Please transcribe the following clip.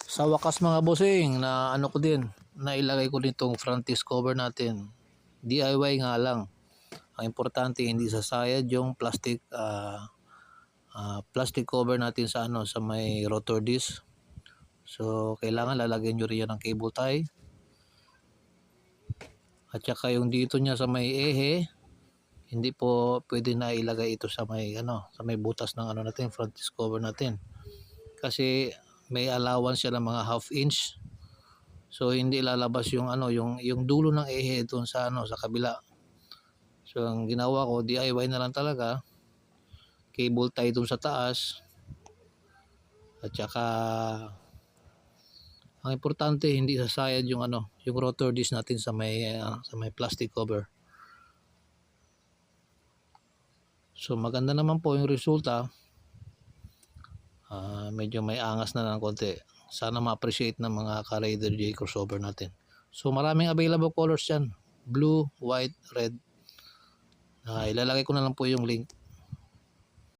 Sa wakas mga bossing, na ano ko din, nailagay ko din itong front disc cover natin. DIY nga lang. Ang importante hindi sasayad yung plastic cover natin sa sa may rotor disc. So kailangan lalagyan nyo rin yan ng cable tie. At saka yung dito niya sa may ehe, hindi po pwede na ilagay ito sa may sa may butas ng natin, front disc cover natin. Kasi may allowance siya ng mga half inch. So hindi lalabas yung yung dulo ng ehe doon sa sa kabila. So ang ginawa ko, DIY na lang talaga. Cable tie doon sa taas. At saka ang importante hindi sasayad yung yung rotor disc natin sa may plastic cover. So maganda naman po yung resulta. Medyo may angas na ng konti. Sana ma-appreciate ng mga ka-Raider J crossover natin. So maraming available colors yan. Blue, white, red. Ilalagay ko na lang po yung link